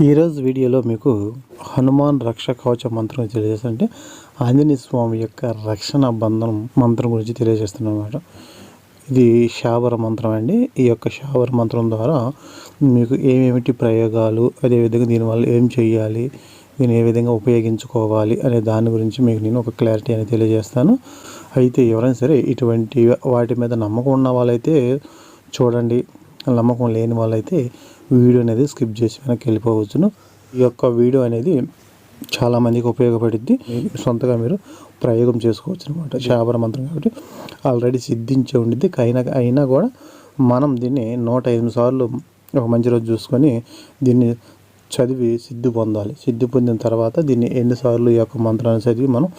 ఈరోజు వీడియోలో మీకు హనుమాన్ రక్ష కవచ మంత్రం తెలియజేస్తుంటే ఆంజనేయ స్వామి యొక్క రక్షణ బంధనం మంత్రం గురించి తెలియజేస్తున్నాను అన్నమాట. ఇది శాబర మంత్రం అండి. ఈ యొక్క శాబర మంత్రం ద్వారా మీకు ఏమేమిటి ప్రయోగాలు, అదేవిధంగా దీనివల్ల ఏం చేయాలి, దీన్ని ఏ విధంగా ఉపయోగించుకోవాలి అనే దాని గురించి మీకు నేను ఒక క్లారిటీ అనేది తెలియజేస్తాను. అయితే ఎవరైనా సరే ఇటువంటి వాటి మీద నమ్మకం ఉన్న వాళ్ళైతే చూడండి, నమ్మకం లేని వాళ్ళైతే వీడియో అనేది స్కిప్ చేసి వెనక్కి వెళ్ళిపోవచ్చును. ఈ యొక్క వీడియో అనేది చాలామందికి ఉపయోగపడుద్ది. సొంతగా మీరు ప్రయోగం చేసుకోవచ్చు అనమాట. శాబర మంత్రం కాబట్టి ఆల్రెడీ సిద్ధించి ఉండిద్ది. అయినా కూడా మనం దీన్ని 108 సార్లు ఒక మంచి రోజు చూసుకొని దీన్ని చదివి సిద్ధి పొందాలి. సిద్ధి పొందిన తర్వాత దీన్ని ఎన్నిసార్లు ఈ యొక్క మంత్రాన్ని చదివి మనం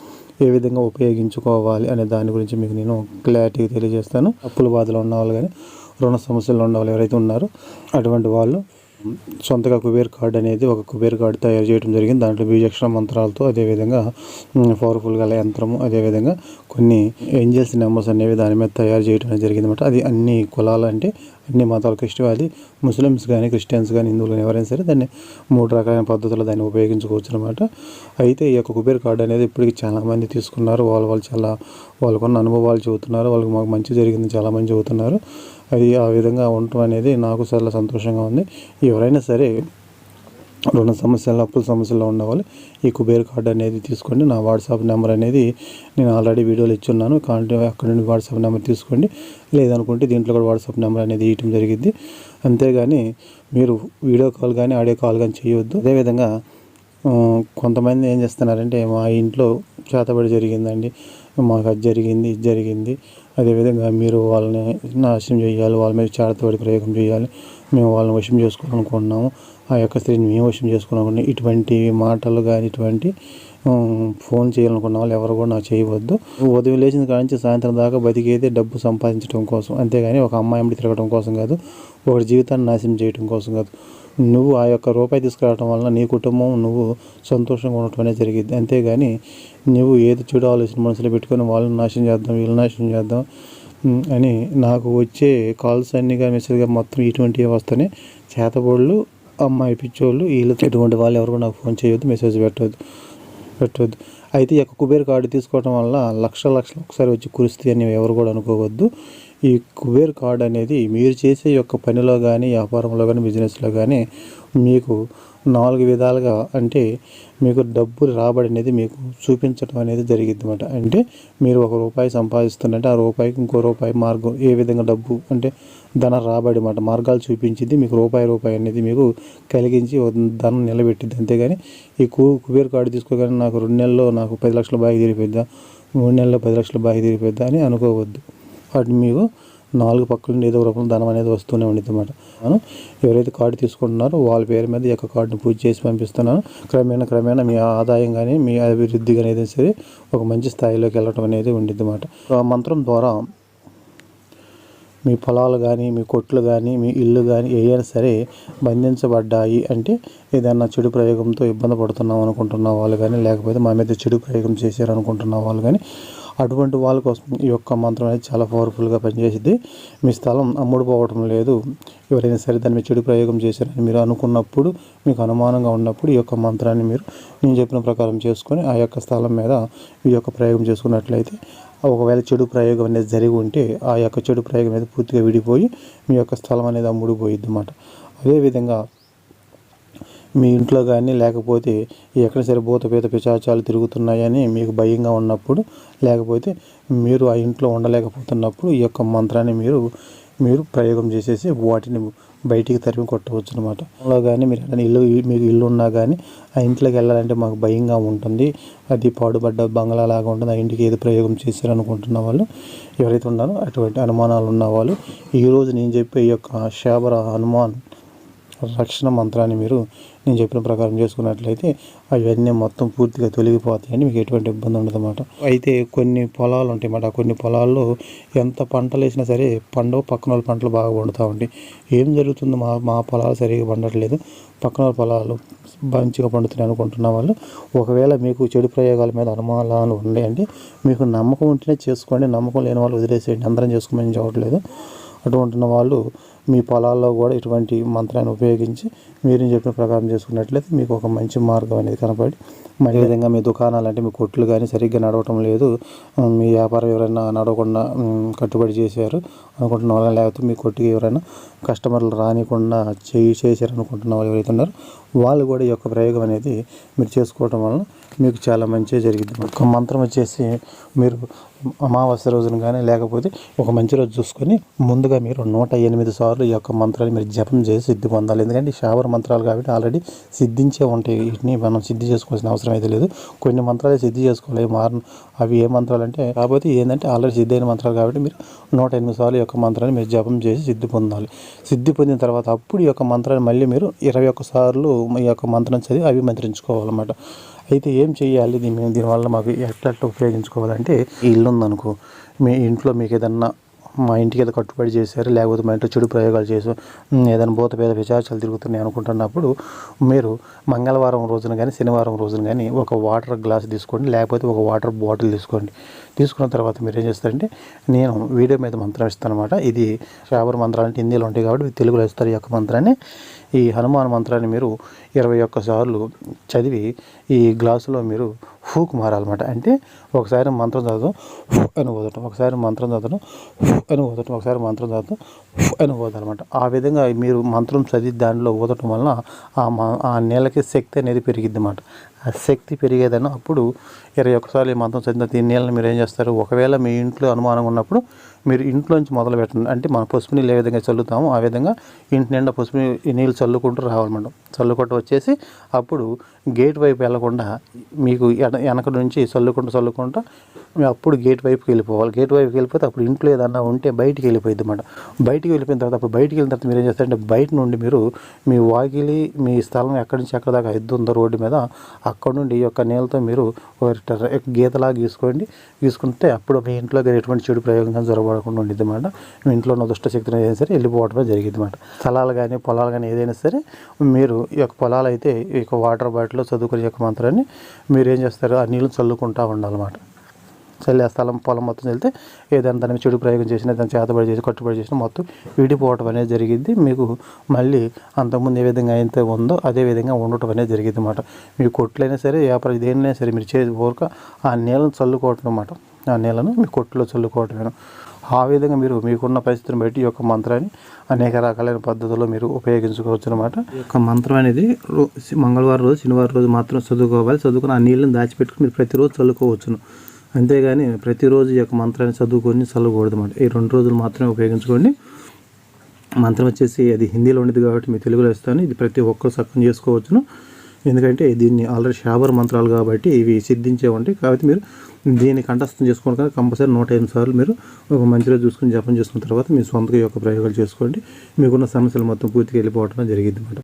ఏ విధంగా ఉపయోగించుకోవాలి అనే దాని గురించి మీకు నేను క్లారిటీగా తెలియజేస్తాను. అప్పుల బాధలు ఉన్న వాళ్ళు కానీ, రుణ సమస్యలు ఉన్న వాళ్ళు ఎవరైతే ఉన్నారో అటువంటి వాళ్ళు సొంతగా కుబేర్ కార్డ్ అనేది ఒక కుబేర్ కార్డు తయారు చేయడం జరిగింది. దాంట్లో బీజాక్షర మంత్రాలతో, అదేవిధంగా పవర్ఫుల్ గల యంత్రము, అదేవిధంగా కొన్ని ఏంజల్స్ నెంబర్స్ అనేవి దాని మీద తయారు చేయడం అనేది జరిగింది అనమాట. అది అన్ని కులాలు అంటే అన్ని మతాలకు ఇష్టం. అది ముస్లిమ్స్ కానీ, క్రిస్టియన్స్ కానీ, హిందువులు కానీ ఎవరైనా సరే దాన్ని 3 రకాలైన పద్ధతుల్లో దాన్ని ఉపయోగించుకోవచ్చు అనమాట. అయితే ఈ యొక్క కుబేర్ కార్డు అనేది ఇప్పటికి చాలామంది తీసుకున్నారు. వాళ్ళకున్న అనుభవాలు చెబుతున్నారు. వాళ్ళకి మాకు మంచి జరిగింది చాలామంది చెబుతున్నారు. అది ఆ విధంగా ఉండటం అనేది నాకు చాలా సంతోషంగా ఉంది. ఎవరైనా సరే రుణ సమస్యలు, అప్పుల సమస్యల్లో ఉన్నవాళ్ళు ఈ కుబేర్ కార్డు అనేది తీసుకోండి. నా వాట్సాప్ నెంబర్ అనేది నేను ఆల్రెడీ వీడియోలు ఇచ్చున్నాను. అక్కడ నుండి వాట్సాప్ నెంబర్ తీసుకోండి. లేదనుకుంటే దీంట్లో కూడా వాట్సాప్ నెంబర్ అనేది ఇవ్వటం జరిగింది. అంతేగాని మీరు వీడియో కాల్ కానీ, ఆడియో కాల్ కానీ చేయవద్దు. అదేవిధంగా కొంతమంది ఏం చేస్తున్నారంటే, మా ఇంట్లో చేతబడి జరిగిందండి, మాకు అది జరిగింది, ఇది జరిగింది, అదేవిధంగా మీరు వాళ్ళని నాశనం చేయాలి, వాళ్ళ మీద చేతబడి ప్రయోగం చేయాలి, మేము వాళ్ళని వశం చేసుకోవాలనుకుంటున్నాము, ఆ యొక్క స్త్రీని మేము వశం చేసుకోవాలనుకుంటున్నాం, ఇటువంటి మాటలు కానీ, ఇటువంటి ఫోన్ చేయాలనుకున్న వాళ్ళు ఎవరు కూడా నాకు చేయవద్దు. ఉదయం లేచిన కాడ నుంచి సాయంత్రం దాకా బతికేది డబ్బు సంపాదించడం కోసం, అంతేగాని ఒక అమ్మాయి ఎంబడి తిరగడం కోసం కాదు, ఒకటి జీవితాన్ని నాశనం చేయడం కోసం కాదు. నువ్వు ఆ యొక్క రూపాయి తీసుకురావడం వలన నీ కుటుంబం నువ్వు సంతోషంగా ఉండటం అనేది జరిగింది. అంతేగాని నువ్వు ఏది చెడు ఆలోచన మనసులో పెట్టుకొని వాళ్ళని నాశనం చేద్దాం, వీళ్ళని నాశనం చేద్దాం అని నాకు వచ్చే కాల్స్ అన్నీగా మెసేజ్గా మొత్తం ఇటువంటివి వస్తాయి. చేతబడులు, అమ్మాయి పిచ్చోళ్ళు, వీళ్ళు ఇటువంటి వాళ్ళు ఎవరు నాకు ఫోన్ చేయొద్దు, మెసేజ్ పెట్టవద్దు. అయితే ఈ యొక్క కుబేర్ కార్డు తీసుకోవడం వల్ల లక్షలు ఒకసారి వచ్చి కురుస్తాయి అని ఎవరు కూడా అనుకోవద్దు. ఈ కుబేర్ కార్డు అనేది మీరు చేసే యొక్క పనిలో కానీ, వ్యాపారంలో కానీ, బిజినెస్లో కానీ మీకు 4 విధాలుగా, అంటే మీకు డబ్బు రాబడి అనేది మీకు చూపించడం అనేది జరిగింది అనమాట. అంటే మీరు ₹1 సంపాదిస్తుంటే ఆ రూపాయికి ఇంకో రూపాయి మార్గం, ఏ విధంగా డబ్బు అంటే ధన రాబడి మాట మార్గాలు చూపించింది. మీకు రూపాయి అనేది మీకు కలిగించి ధనం నిలబెట్టింది. అంతేగాని ఈ కుబేర్ కార్డు తీసుకోగానే నాకు 2 నెలల్లో నాకు 10 లక్షల బాగా తీరిపోద్దా, 3 నెలల్లో 10 లక్షల బాగా తీరిపోద్దా అని అనుకోవద్దు. వాటిని మీకు 4 పక్కల నుండి ఏదో రూపంలో ధనం అనేది వస్తూనే ఉండేది అన్నమాట. మనం ఎవరైతే కార్డు తీసుకుంటున్నారో వాళ్ళ పేరు మీద ఈ యొక్క కార్డుని పూజ చేసి పంపిస్తున్నాను. క్రమేణా మీ ఆదాయం కానీ, మీ అభివృద్ధి కానీ ఏదైనా సరే ఒక మంచి స్థాయిలోకి వెళ్ళటం అనేది ఉండిద్ది అన్నమాట. ఆ మంత్రం ద్వారా మీ పొలాలు కానీ, మీ కొట్లు కానీ, మీ ఇల్లు కానీ ఏదైనా సరే బంధించబడ్డాయి అంటే ఏదైనా చెడు ప్రయోగంతో ఇబ్బంది పడుతున్నాం అనుకుంటున్న వాళ్ళు కానీ, లేకపోతే మా మీద చెడు ప్రయోగం చేశారు అనుకుంటున్న వాళ్ళు కానీ, అటువంటి వాళ్ళ కోసం ఈ యొక్క మంత్రం అనేది చాలా పవర్ఫుల్గా పనిచేసింది. మీ స్థలం అమ్ముడుపోవటం లేదు, ఎవరైనా సరే దాని మీద చెడు ప్రయోగం చేశారని మీరు అనుకున్నప్పుడు, మీకు అనుమానంగా ఉన్నప్పుడు ఈ యొక్క మంత్రాన్ని మీరు నేను చెప్పిన ప్రకారం చేసుకొని ఆ యొక్క స్థలం మీద ఈ యొక్క ప్రయోగం చేసుకున్నట్లయితే, ఒకవేళ చెడు ప్రయోగం అనేది జరిగి ఉంటే ఆ యొక్క చెడు ప్రయోగం అనేది పూర్తిగా విడిపోయి మీ యొక్క స్థలం అనేది అమ్ముడుపోయిద్ది అన్నమాట. అదేవిధంగా మీ ఇంట్లో కానీ, లేకపోతే ఎక్కడ సరే భూతపేత పిశాచాలు తిరుగుతున్నాయని మీకు భయంగా ఉన్నప్పుడు, లేకపోతే మీరు ఆ ఇంట్లో ఉండలేకపోతున్నప్పుడు ఈ యొక్క మంత్రాన్ని మీరు ప్రయోగం చేసేసి వాటిని బయటికి తరిమి కొట్టవచ్చు అనమాట. అలా కానీ మీరు మీకు ఇల్లు ఉన్నా కానీ ఆ ఇంట్లోకి వెళ్ళాలంటే మాకు భయంగా ఉంటుంది, అది పాడుపడ్డ బంగ్లా లాగా ఉంటుంది, ఆ ఇంటికి ఏది ప్రయోగం చేశారనుకుంటున్న వాళ్ళు ఎవరైతే ఉన్నారో అటువంటి అనుమానాలు ఉన్నవాళ్ళు ఈరోజు నేను చెప్పే ఈ యొక్క శాబర హనుమాన్ రక్షణ మంత్రాన్ని మీరు నేను చెప్పిన ప్రకారం చేసుకున్నట్లయితే అవన్నీ మొత్తం పూర్తిగా తొలగిపోతాయని మీకు ఎటువంటి ఇబ్బంది ఉండదు అన్నమాట. అయితే కొన్ని పొలాలు ఉంటాయి అన్నమాట. కొన్ని పొలాల్లో ఎంత పంటలు వేసినా సరే పండవు, పక్కన వాళ్ళ పంటలు బాగా పండుతూ ఉంటాయి. ఏం జరుగుతుంది, మా పొలాలు సరిగా పండట్లేదు, పక్కన వాళ్ళ పొలాలు మంచిగా పండుతున్నాయి అనుకుంటున్న వాళ్ళు, ఒకవేళ మీకు చెడు ప్రయోగాల మీద అనుమానాలు ఉన్నాయంటే మీకు నమ్మకం ఉంటేనే చేసుకోండి, నమ్మకం లేని వాళ్ళు వదిలేసేయండి. అందరం చేసుకోమని చెప్పట్లేదు. అటువంటి వాళ్ళు మీ పొలాల్లో కూడా ఇటువంటి మంత్రాన్ని ఉపయోగించి మీరు చెప్పిన ప్రకారం చేసుకున్నట్లయితే మీకు ఒక మంచి మార్గం అనేది కనపడి మరి విధంగా మీ దుకాణాలు అంటే మీ కొట్లు కానీ సరిగ్గా నడవటం లేదు, మీ వ్యాపారం ఎవరైనా నడవకుండా కట్టుబడి చేశారు అనుకుంటున్న వాళ్ళు, లేకపోతే మీ కొట్టుకి ఎవరైనా కస్టమర్లు రానికుండా చేశారు అనుకుంటున్న వాళ్ళు ఎవరైతే ఉన్నారో వాళ్ళు కూడా ఈ యొక్క ప్రయోగం అనేది మీరు చేసుకోవడం వలన మీకు చాలా మంచిగా జరిగింది. ఒక మంత్రం వచ్చేసి మీరు అమావాస్య రోజున కానీ లేకపోతే ఒక మంచి రోజు చూసుకొని ముందుగా మీరు 108 సార్లు ఈ యొక్క మంత్రాన్ని మీరు జపం చేసి సిద్ధి పొందాలి. ఎందుకంటే శావర మంత్రాలు కాబట్టి ఆల్రెడీ సిద్ధించే ఉంటాయి, వీటిని మనం సిద్ధి చేసుకోవాల్సిన అవసరం అయితే లేదు. కొన్ని మంత్రాలు సిద్ధి చేసుకోవాలి, అవి ఏ మంత్రాలు అంటే కాబట్టి ఏంటంటే ఆల్రెడీ సిద్ధి అయిన మంత్రాలు కాబట్టి మీరు 108 సార్లు ఈ యొక్క మంత్రాన్ని మీరు జపం చేసి సిద్ధి పొందాలి. సిద్ధి పొందిన తర్వాత అప్పుడు ఈ యొక్క మంత్రాన్ని మళ్ళీ మీరు 21 సార్లు ఈ యొక్క మంత్రం చదివి అభిమంత్రించుకోవాలన్నమాట. అయితే ఏం చేయాలి దీనివల్ల మాకు ఎట్లా ఉపయోగించుకోవాలంటే, ఈ ఇల్లు ఉందనుకో, మీ ఇంట్లో మీకు ఏదన్నా మా ఇంటికి ఏదో కట్టుబడి చేశారు, లేకపోతే మా ఇంట్లో చెడు ప్రయోగాలు చేసి ఏదైనా భూత పేద విచారాలు తిరుగుతున్నాయి అనుకుంటున్నప్పుడు మీరు మంగళవారం రోజున కానీ శనివారం రోజున కానీ ఒక వాటర్ గ్లాస్ తీసుకోండి, లేకపోతే ఒక వాటర్ బాటిల్ తీసుకోండి. తీసుకున్న తర్వాత మీరు ఏం చేస్తారంటే, నేను వీడియో మీద మంత్రం ఇస్తాను అనమాట. ఇది శావర మంత్రాలు అంటే హిందీలో ఉంటాయి కాబట్టి తెలుగులో ఇస్తారు. ఈ యొక్క మంత్రాన్ని, ఈ హనుమాన్ మంత్రాన్ని మీరు 21 సార్లు చదివి ఈ గ్లాసులో మీరు ఫూకు మారాలన్నమాట. అంటే ఒకసారి మంత్రం చదవడం అని వదలటం, ఒకసారి మంత్రం చదవడం అని వదలటం, ఒకసారి మంత్రం చదవడం అని వదలనమాట. ఆ విధంగా మీరు మంత్రం చదివి దానిలో ఊదటం వలన ఆ నీళ్ళకి శక్తి అనేది పెరిగిద్ది అన్నమాట. ఆ శక్తి పెరిగేదని అప్పుడు 21 సార్లు ఈ మంత్రం చదివిన ఈ నీళ్ళని మీరు ఏం చేస్తారు, ఒకవేళ మీ ఇంట్లో అనుమానం ఉన్నప్పుడు మీరు ఇంట్లోంచి మొదలు పెట్టండి. అంటే మన పసుపు నీళ్ళు ఏ విధంగా చల్లుతామో ఆ విధంగా ఇంటి నిండా పసుపు నీళ్ళు చల్లుకుంటూ రావాలన్నమాట. చల్లుకుంటూ వచ్చేసి అప్పుడు గేట్ వైపు వెళ్లకుండా మీకు వెనక నుంచి చల్లుకుంటూ అప్పుడు గేట్ వైపుకి వెళ్ళిపోవాలి. గేట్ వైపుకి వెళ్ళిపోతే అప్పుడు ఇంట్లో ఏదన్నా ఉంటే బయటికి వెళ్ళిపోయింది అన్నమాట. బయటికి వెళ్ళిపోయిన తర్వాత అప్పుడు బయటికి వెళ్ళిన తర్వాత మీరు ఏం చేస్తారంటే, బయట నుండి మీరు మీ వాకిలి మీ స్థలం ఎక్కడి నుంచి ఎక్కడ దాకా ఎద్దు ఉందో రోడ్డు మీద అక్కడ నుండి ఈ యొక్క నీళ్ళతో మీరు గీతలాగా గీసుకుంటే అప్పుడు మీ ఇంట్లో ఎటువంటి చెడు ప్రయోగంగా జరగకుండా ఉండేది అన్నమాట. మీ ఇంట్లో ఉన్న దుష్టశక్తిని ఏదైనా సరే వెళ్ళిపోవడమే జరిగింది అన్నమాట. స్థలాలు కానీ పొలాలు కానీ ఏదైనా సరే మీరు ఈ యొక్క పొలాలు అయితే ఈ యొక్క వాటర్ బాటిల్లో చదువుకునే యొక్క మంత్రాన్ని మీరు ఏం చేస్తారు, ఆ నీళ్ళు చల్లుకుంటూ ఉండాలన్నమాట. చల్లి ఆ పొలం మొత్తం వెళ్తే ఏదైనా దానికి చెడు ప్రయోగం చేసినా దాన్ని చేతబడి చేసి కట్టుబడి చేసినా మొత్తం విడిపోవటం అనేది జరిగింది. మీకు మళ్ళీ అంతకుముందు ఏ విధంగా అయితే ఉందో అదే విధంగా ఉండటం అనేది జరిగింది అన్నమాట. మీ కొట్లైనా సరే వ్యాపారం దేనినైనా సరే మీరు చేసి ఊరక ఆ నీళ్ళను చల్లుకోవటం అన్నమాట. ఆ నీళ్ళను మీ కొట్టులో చల్లుకోవటం. ఆ విధంగా మీరు మీకున్న పరిస్థితిని బట్టి ఈ యొక్క మంత్రాన్ని అనేక రకాలైన పద్ధతుల్లో మీరు ఉపయోగించుకోవచ్చు అనమాట. ఈ యొక్క మంత్రం అనేది మంగళవారం రోజు శనివారం రోజు మాత్రం చదువుకోవాలి. చదువుకుని ఆ నీళ్ళని దాచిపెట్టుకుని మీరు ప్రతిరోజు చల్లుకోవచ్చును. అంతేగాని ప్రతిరోజు ఈ యొక్క మంత్రాన్ని చదువుకొని చల్లకూడదు అన్నమాట. ఈ 2 రోజులు మాత్రమే ఉపయోగించుకోండి. మంత్రం వచ్చేసి అది హిందీలో ఉండేది కాబట్టి మీ తెలుగులో ఇస్తాను. ఇది ప్రతి ఒక్కరు సక్కం చేసుకోవచ్చును. ఎందుకంటే దీన్ని ఆల్రెడీ శాబర మంత్రాలు కాబట్టి ఇవి సిద్ధించే ఉంటాయి. కాబట్టి మీరు దీన్ని కంఠస్థం చేసుకోండి. కానీ కంపల్సరీ 108 సార్లు మీరు ఒక మంచిగా చూసుకుని జపం చేసుకున్న తర్వాత మీ సొంతగా యొక్క ప్రయోగాలు చేసుకోండి. మీకున్న సమస్యలు మొత్తం పూర్తిగా వెళ్ళిపోవడం జరిగింది అన్నమాట.